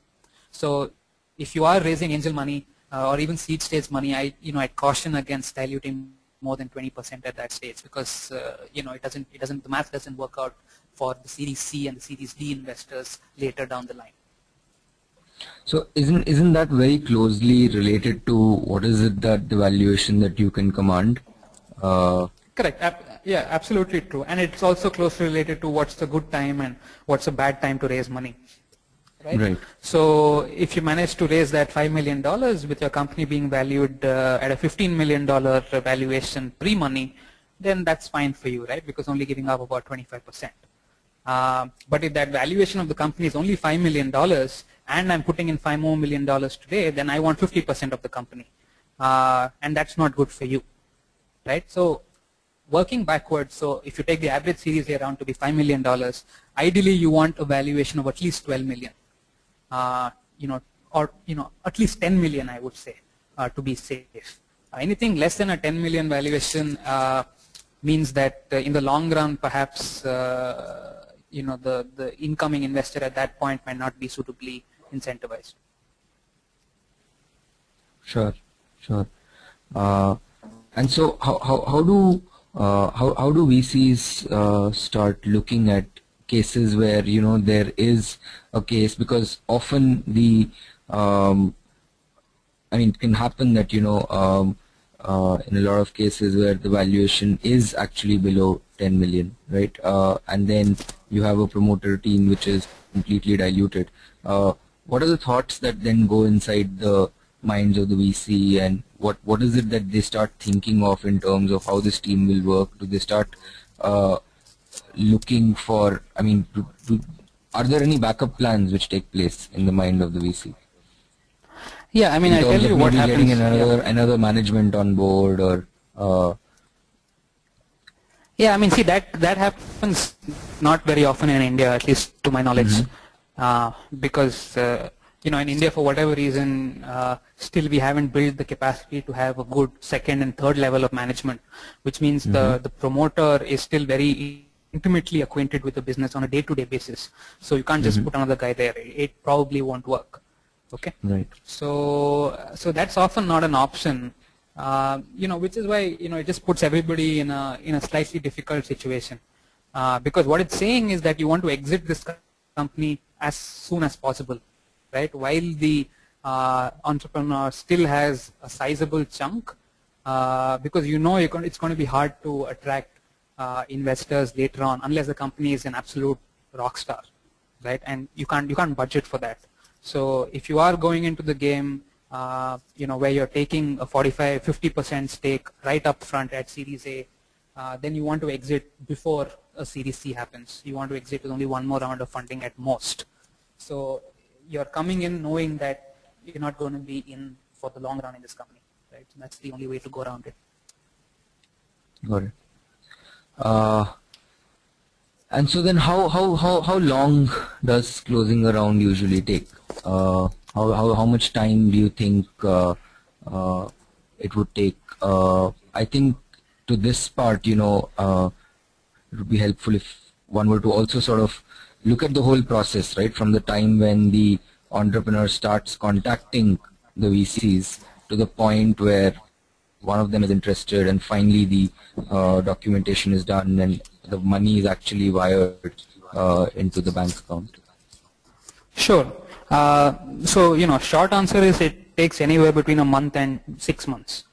So if you are raising angel money or even seed stage money, I'd caution against diluting more than 20% at that stage, because the math doesn't work out for the Series C and the Series D investors later down the line. So isn't that very closely related to what is it that the valuation that you can command? Correct. Yeah, absolutely true. And it's also closely related to what's the good time and what's a bad time to raise money. Right? So if you manage to raise that $5 million with your company being valued at a $15 million valuation pre-money, then that's fine for you, right? Because only giving up about 25%. But if that valuation of the company is only $5 million and I'm putting in $5 more million today, then I want 50% of the company. And that's not good for you, right? So working backwards, so if you take the average Series A round to be $5 million, ideally you want a valuation of at least 12 million. Or at least 10 million, I would say, to be safe. Anything less than a 10 million valuation means that in the long run, perhaps the incoming investor at that point might not be suitably incentivized. Sure. And so how do VCs start looking at cases where there is a case, because often it can happen that in a lot of cases where the valuation is actually below 10 million, right? And then you have a promoter team which is completely diluted. What are the thoughts that then go inside the minds of the VC, and what is it that they start thinking of in terms of how this team will work? Do they start looking for, are there any backup plans which take place in the mind of the VC? Yeah, I tell you what happens. Getting another management on board, or yeah, see that happens not very often in India, at least to my knowledge, because in India, for whatever reason, still we haven't built the capacity to have a good second and third level of management, which means the promoter is still very intimately acquainted with the business on a day-to-day basis. So you can't just put another guy there. It probably won't work. Okay. Right. So that's often not an option. Which is why it just puts everybody in a slightly difficult situation. Because what it's saying is that you want to exit this company as soon as possible, right? While the entrepreneur still has a sizable chunk, because it's going to be hard to attract investors later on unless the company is an absolute rock star, right? And you can't budget for that. So if you are going into the game, where you're taking a 45-50% stake right up front at Series A, then you want to exit before a Series C happens. You want to exit with only one more round of funding at most. So you're coming in knowing that you're not going to be in for the long run in this company, right? So that's the only way to go around it. Got it. And so then how long does closing a round usually take? How much time do you think it would take? I think to this part, it would be helpful if one were to also sort of look at the whole process, right, from the time when the entrepreneur starts contacting the VCs to the point where one of them is interested and finally the documentation is done and the money is actually wired into the bank account. Sure. So, short answer is it takes anywhere between a month and 6 months.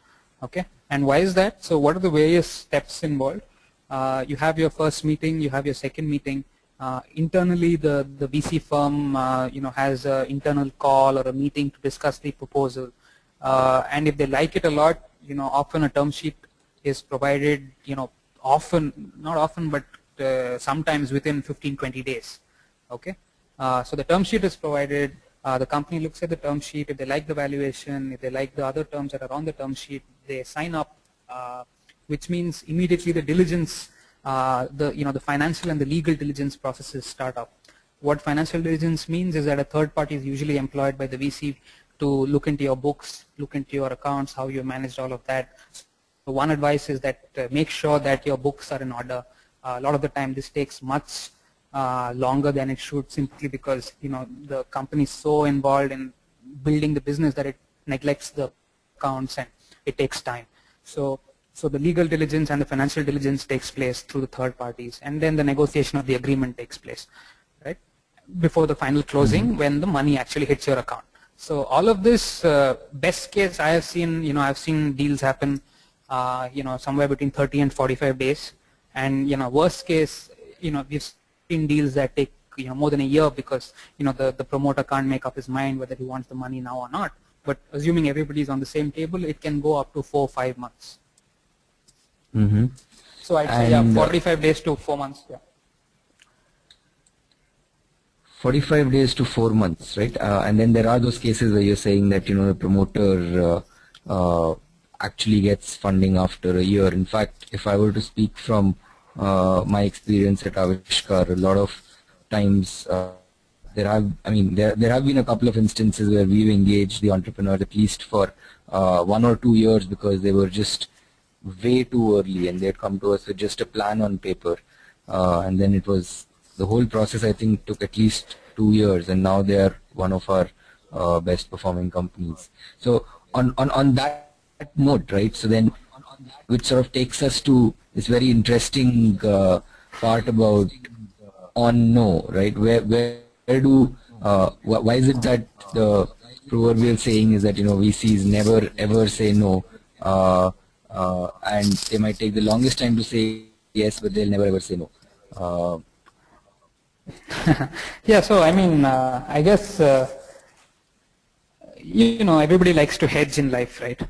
Okay. And why is that? So what are the various steps involved? You have your first meeting, you have your second meeting. Internally, the VC firm, has an internal call or a meeting to discuss the proposal. And if they like it a lot, often a term sheet is provided, often, not often, but sometimes within 15-20 days. Okay. So the term sheet is provided. The company looks at the term sheet. If they like the valuation, if they like the other terms that are on the term sheet, they sign up, which means immediately the diligence, the financial and the legal diligence processes start up. What financial diligence means is that a third party is usually employed by the VC to look into your books, look into your accounts, how you managed all of that. So one advice is that make sure that your books are in order. A lot of the time this takes much longer than it should, simply because the company is so involved in building the business that it neglects the accounts and it takes time. So the legal diligence and the financial diligence takes place through the third parties, and then the negotiation of the agreement takes place, right, before the final closing when the money actually hits your account. So all of this, best case I have seen, I've seen deals happen, somewhere between 30 and 45 days, and worst case, we've seen deals that take more than a year because the promoter can't make up his mind whether he wants the money now or not. But assuming everybody's on the same table, it can go up to 4 or 5 months. Mm-hmm. So I'd say 45 days to 4 months. Yeah. 45 days to 4 months, right? And then there are those cases where you're saying that the promoter actually gets funding after a year. In fact, if I were to speak from my experience at Avishkar, a lot of times there have been a couple of instances where we've engaged the entrepreneurs at least for 1 or 2 years because they were just way too early and they'd come to us with just a plan on paper, and then it was the whole process, I think, took at least 2 years, and now they are one of our best performing companies. So on that note, right, so then which sort of takes us to this very interesting part about on no, right, where do why is it that the proverbial saying is that VCs never ever say no, and they might take the longest time to say yes, but they'll never ever say no. Yeah, so I guess everybody likes to hedge in life, right?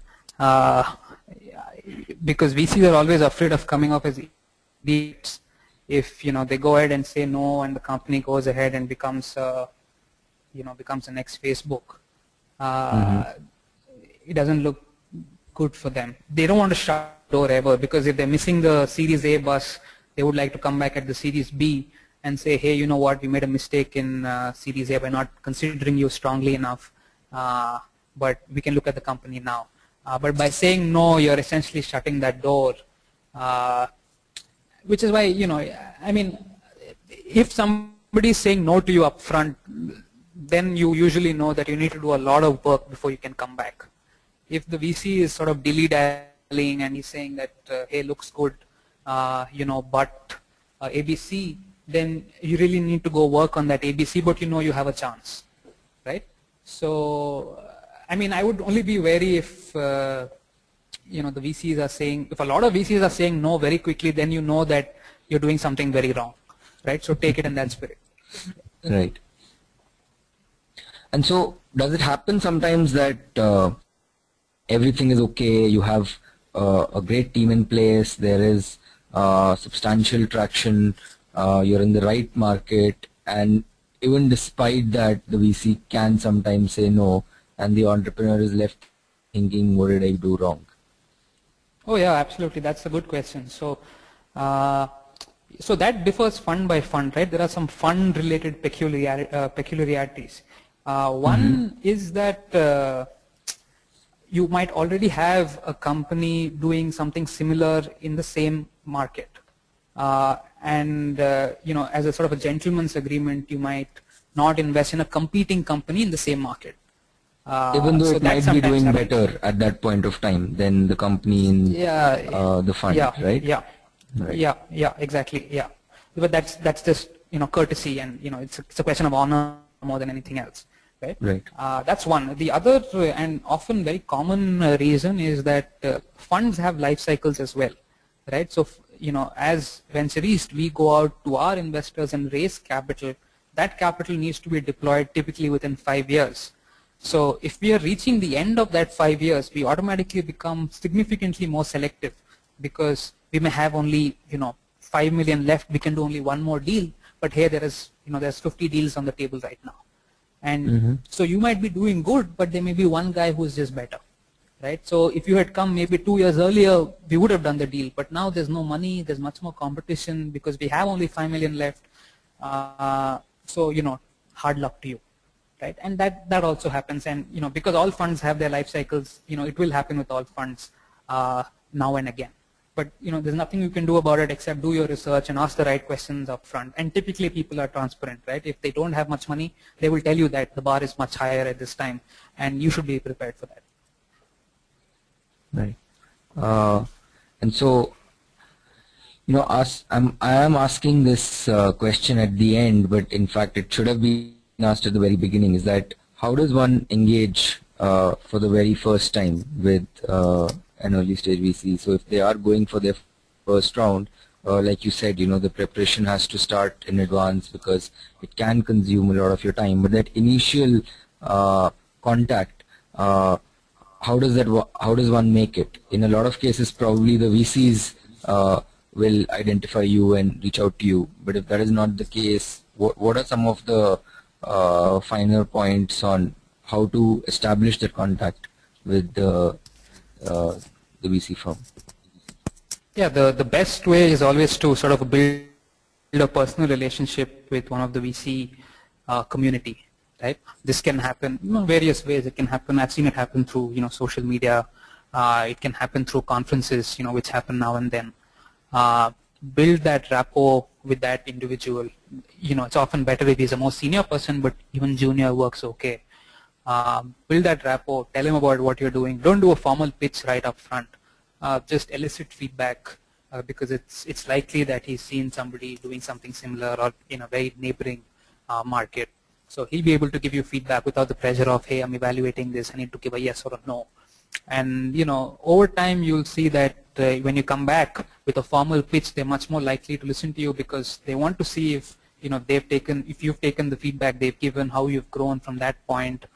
Because VCs are always afraid of coming off as idiots. If they go ahead and say no, and the company goes ahead and becomes the next Facebook, it doesn't look good for them. They don't want to shut the door ever, because if they're missing the Series A bus, they would like to come back at the Series B and say, hey, you know what, we made a mistake in Series A by not considering you strongly enough, but we can look at the company now. But by saying no, you're essentially shutting that door, which is why, if somebody is saying no to you up front, then you usually know that you need to do a lot of work before you can come back. If the VC is sort of dilly-dallying and he's saying that, hey, looks good, but ABC, then you really need to go work on that ABC, but you have a chance, right? So, I would only be wary if, the VCs are saying, if a lot of VCs are saying no very quickly, then you know that you're doing something very wrong, right? So take it in that spirit. Right. And so, does it happen sometimes that everything is okay, you have a great team in place, there is substantial traction, you're in the right market, and even despite that, the VC can sometimes say no, and the entrepreneur is left thinking, what did I do wrong? Oh yeah, absolutely. That's a good question. So, so that differs fund by fund, right? There are some fund-related peculiarities. One is that you might already have a company doing something similar in the same market. As a sort of a gentleman's agreement, you might not invest in a competing company in the same market. Even though so it that might be sometimes doing happens. better at that point of time than the company in the fund, right? Yeah, exactly. Yeah, but that's just courtesy, and it's a question of honor more than anything else, right? Right. That's one. The other and often very common reason is that funds have life cycles as well, right? So as Venture East, we go out to our investors and raise capital. That capital needs to be deployed typically within 5 years. So if we are reaching the end of that 5 years, we automatically become significantly more selective, because we may have only 5 million left. We can do only one more deal, but here there's 50 deals on the table right now, and so you might be doing good, but there may be one guy who's just better, right? So if you had come maybe 2 years earlier, we would have done the deal, but now there's no money, there's much more competition because we have only 5 million left. So hard luck to you. Right, and that also happens, and because all funds have their life cycles, it will happen with all funds now and again. But there's nothing you can do about it except do your research and ask the right questions up front. And typically people are transparent, right? If they don't have much money, they will tell you that the bar is much higher at this time, and you should be prepared for that. Right. And so, I am asking this question at the end, but in fact it should have been asked at the very beginning, is that how does one engage for the very first time with an early stage VC? So if they are going for their first round, like you said, the preparation has to start in advance because it can consume a lot of your time. But that initial contact, how does one make it? In a lot of cases, probably the VCs will identify you and reach out to you. But if that is not the case, what are some of the finer points on how to establish that contact with the VC firm? Yeah, the best way is always to sort of build a personal relationship with one of the VC community, right? This can happen various ways. It can happen, I've seen it happen through social media. It can happen through conferences, which happen now and then. Build that rapport with that individual. It's often better if he's a more senior person, but even junior works okay. Build that rapport, tell him about what you're doing. Don't do a formal pitch right up front. Just elicit feedback, because it's likely that he's seen somebody doing something similar or in a very neighboring market. So he'll be able to give you feedback without the pressure of, hey, I'm evaluating this, I need to give a yes or a no. And over time you'll see that when you come back with a formal pitch, they're much more likely to listen to you, because they want to see if if you've taken the feedback they've given, how you've grown from that point.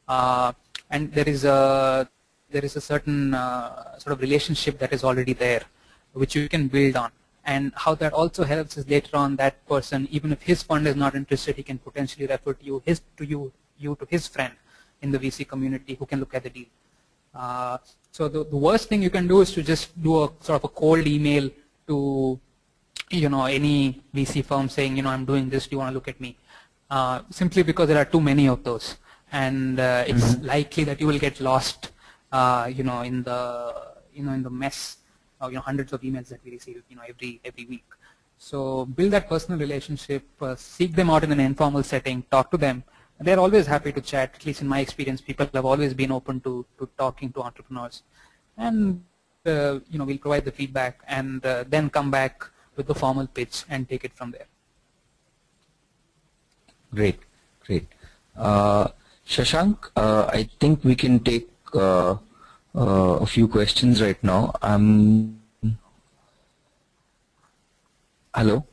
And there is a certain sort of relationship that is already there, which you can build on. And how that also helps is later on that person, even if his fund is not interested, he can potentially refer to you to his friend in the VC community who can look at the deal. So the worst thing you can do is to just do a sort of a cold email to any VC firm saying, I'm doing this, do you want to look at me? Simply because there are too many of those, and it's likely that you will get lost in the mess of hundreds of emails that we receive every week. So build that personal relationship, seek them out in an informal setting, talk to them. They're always happy to chat. At least in my experience, people have always been open to talking to entrepreneurs, and we'll provide the feedback, and then come back with the formal pitch and take it from there. Great. Shashank, I think we can take a few questions right now. Hello.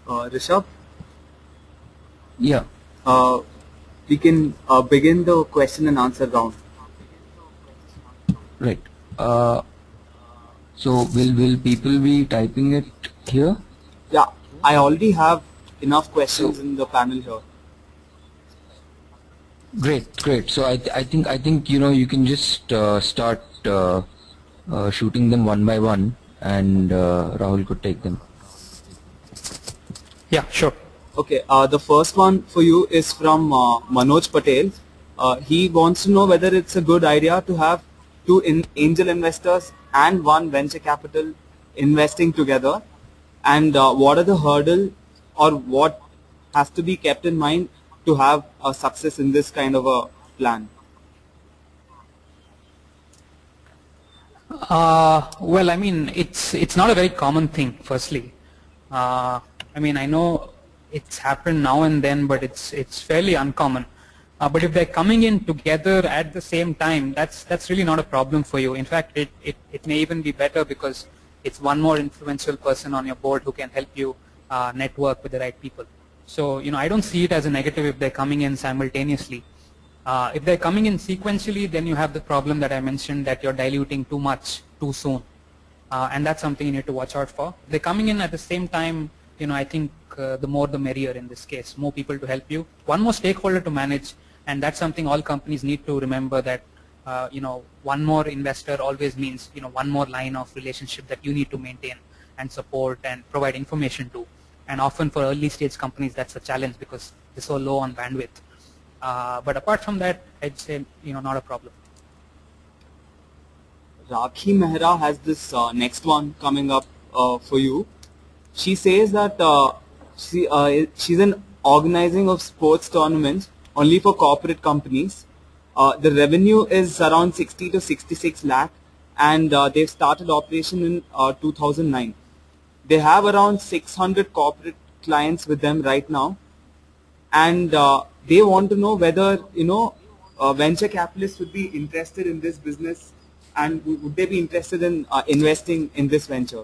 Rishabh? Yeah. We can begin the question and answer round. Right. So will people be typing it here? Yeah, I already have enough questions So in the panel here. great. So I think you can just start shooting them one by one, and Rahul could take them. Yeah, sure. Okay, the first one for you is from Manoj Patel. He wants to know whether it's a good idea to have two angel investors and one venture capital investing together, and what are the hurdle or what has to be kept in mind to have a success in this kind of a plan. Well, I mean, it's not a very common thing. Firstly, I mean, I know it's happened now and then, but it's fairly uncommon. But if they're coming in together at the same time, that's really not a problem for you. In fact, it may even be better because it's one more influential person on your board who can help you network with the right people. So I don't see it as a negative if they're coming in simultaneously. If they're coming in sequentially, then you have the problem that I mentioned, that you're diluting too much too soon. And that's something you need to watch out for. They're coming in at the same time, I think the more the merrier in this case, more people to help you. One more stakeholder to manage, and that's something all companies need to remember, that one more investor always means one more line of relationship that you need to maintain and support and provide information to. And often for early stage companies, that's a challenge because they're so low on bandwidth. But apart from that, I'd say not a problem. Rakhi Mehra has this next one coming up for you. She says that she's an organizing of sports tournaments only for corporate companies. The revenue is around 60 to 66 lakh, and they've started operation in 2009. They have around 600 corporate clients with them right now, and they want to know whether venture capitalists would be interested in this business, and would they be interested in investing in this venture.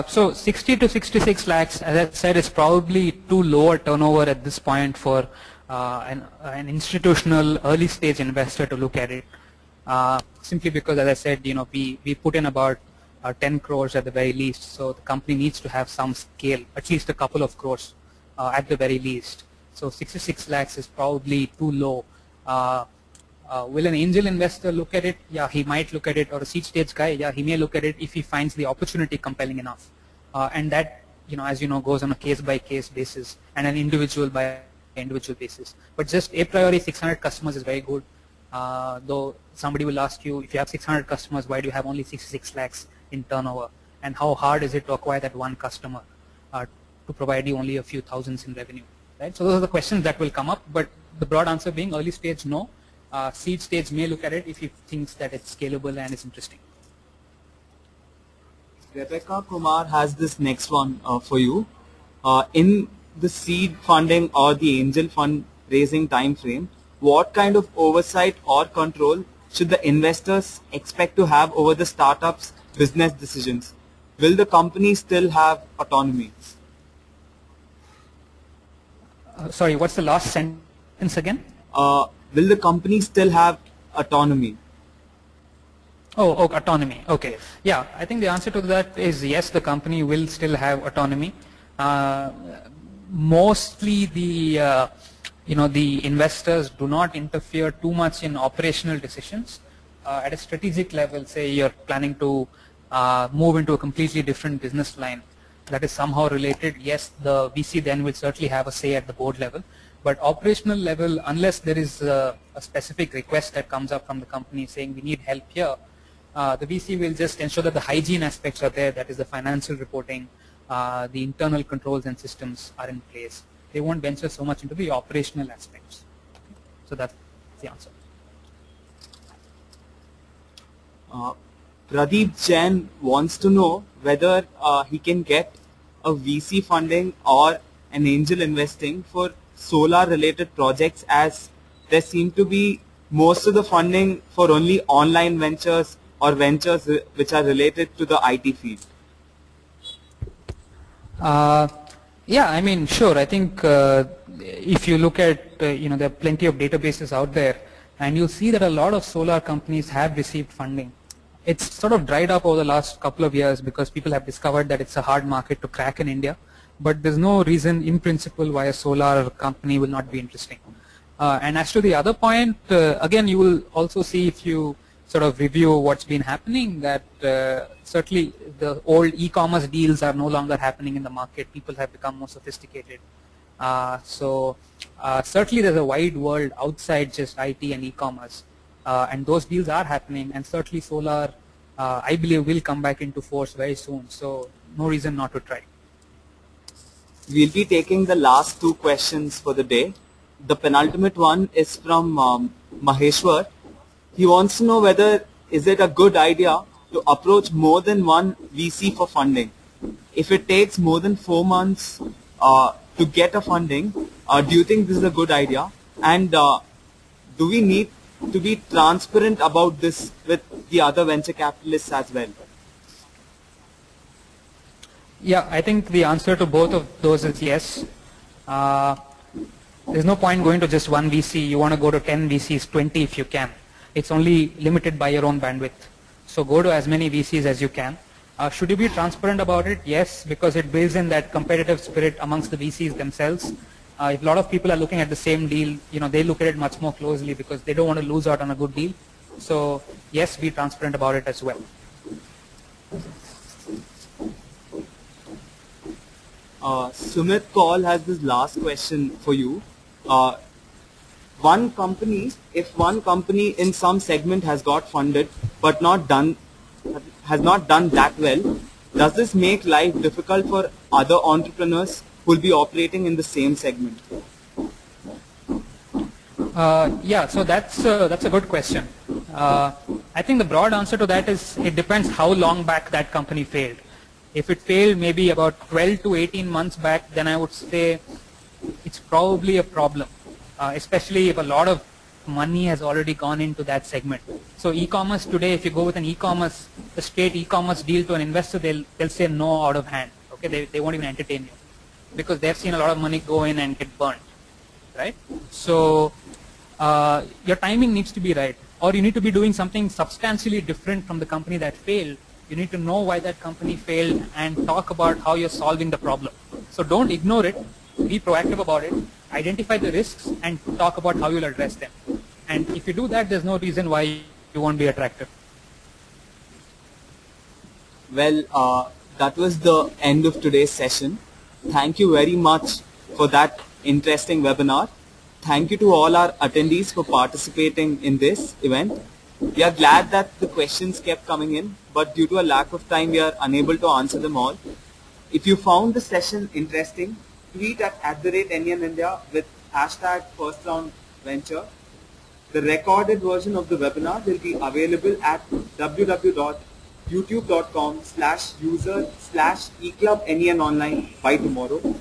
So 60 to 66 lakhs, as I said, is probably too low a turnover at this point for an institutional early stage investor to look at it. Simply because, as I said, we put in about 10 crores at the very least, so the company needs to have some scale, at least a couple of crores at the very least. So 66 lakhs is probably too low. Will an angel investor look at it? Yeah, he might look at it. Or a seed stage guy, yeah, he may look at it if he finds the opportunity compelling enough. And that, as you know, goes on a case-by-case basis and an individual basis. But just a priori, 600 customers is very good. Though somebody will ask you, if you have 600 customers, why do you have only 66 lakhs in turnover? And how hard is it to acquire that one customer to provide you only a few thousands in revenue? Right? So those are the questions that will come up. But the broad answer being early stage, no. Seed stage may look at it if he thinks that it's scalable and it's interesting. Rebecca Kumar has this next one for you. In the seed funding or the angel fund raising time frame, what kind of oversight or control should the investors expect to have over the startup's business decisions? Will the company still have autonomy? Sorry, what's the last sentence again? Will the company still have autonomy? Oh, autonomy. Okay. Yeah, I think the answer to that is yes, the company will still have autonomy. Mostly the the investors do not interfere too much in operational decisions. At a strategic level, say you're planning to move into a completely different business line that is somehow related, yes, the VC then will certainly have a say at the board level. But operational level, unless there is a specific request that comes up from the company saying we need help here, the VC will just ensure that the hygiene aspects are there, that is the financial reporting, the internal controls and systems are in place. They won't venture so much into the operational aspects. So that's the answer. Pradeep Jain wants to know whether he can get a VC funding or an angel investing for solar related projects, as there seem to be most of the funding for only online ventures or ventures which are related to the IT field. Yeah, I mean, sure. I think if you look at, there are plenty of databases out there and you'll see that a lot of solar companies have received funding. It's sort of dried up over the last couple of years because people have discovered that it's a hard market to crack in India, but there's no reason in principle why a solar company will not be interesting. And as to the other point, again, you will also see if you sort of review what's been happening that certainly the old e-commerce deals are no longer happening in the market. People have become more sophisticated. So certainly there's a wide world outside just IT and e-commerce, and those deals are happening, and certainly solar I believe will come back into force very soon, so no reason not to try. We'll be taking the last two questions for the day. The penultimate one is from Maheshwar. He wants to know whether is it a good idea to approach more than one VC for funding. If it takes more than 4 months to get a funding, do you think this is a good idea? And do we need to be transparent about this with the other venture capitalists as well? Yeah, I think the answer to both of those is yes. There's no point going to just one VC. You want to go to 10 VCs, 20 if you can. It's only limited by your own bandwidth. So go to as many VCs as you can. Should you be transparent about it? Yes, because it builds in that competitive spirit amongst the VCs themselves. If a lot of people are looking at the same deal, they look at it much more closely because they don't want to lose out on a good deal. So yes, be transparent about it as well. Sumit Kaul has this last question for you. If one company in some segment has got funded but has not done that well, does this make life difficult for other entrepreneurs who will be operating in the same segment? Yeah, so that's a good question. I think the broad answer to that is it depends how long back that company failed. If it failed maybe about 12 to 18 months back, then I would say it's probably a problem, especially if a lot of money has already gone into that segment. So e-commerce today, if you go with a straight e-commerce deal to an investor, they'll say no out of hand. Okay, they won't even entertain you because they've seen a lot of money go in and get burnt, right? So your timing needs to be right, or you need to be doing something substantially different from the company that failed. You need to know why that company failed and talk about how you're solving the problem. So don't ignore it, be proactive about it, identify the risks and talk about how you'll address them. And if you do that, there's no reason why you won't be attractive. Well, that was the end of today's session. Thank you very much for that interesting webinar. Thank you to all our attendees for participating in this event. We are glad that the questions kept coming in, but due to a lack of time, we are unable to answer them all. If you found the session interesting, tweet at @NEMIndia with #FirstRoundVenture. The recorded version of the webinar will be available at www.youtube.com/user/eClubNEMonline by tomorrow.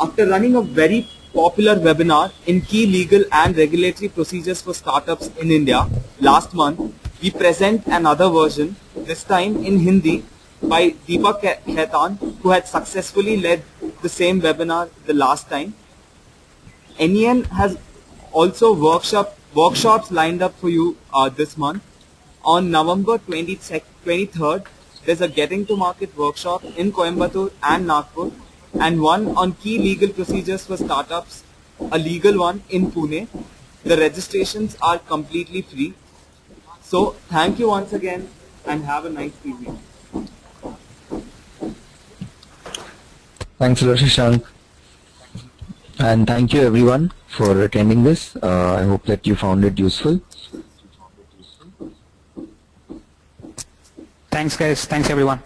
After running a very popular webinar in key legal and regulatory procedures for startups in India last month, we present another version, this time in Hindi, by Deepak Khaitan, who had successfully led the same webinar the last time. NEN has also workshops lined up for you this month. On November 23rd, there's a Getting to Market workshop in Coimbatore and Nagpur, and one on key legal procedures for startups, a legal one in Pune. The registrations are completely free. So thank you once again and have a nice evening. Thanks a lot, Shashank. And thank you everyone for attending this. I hope that you found it useful. Thanks guys. Thanks everyone.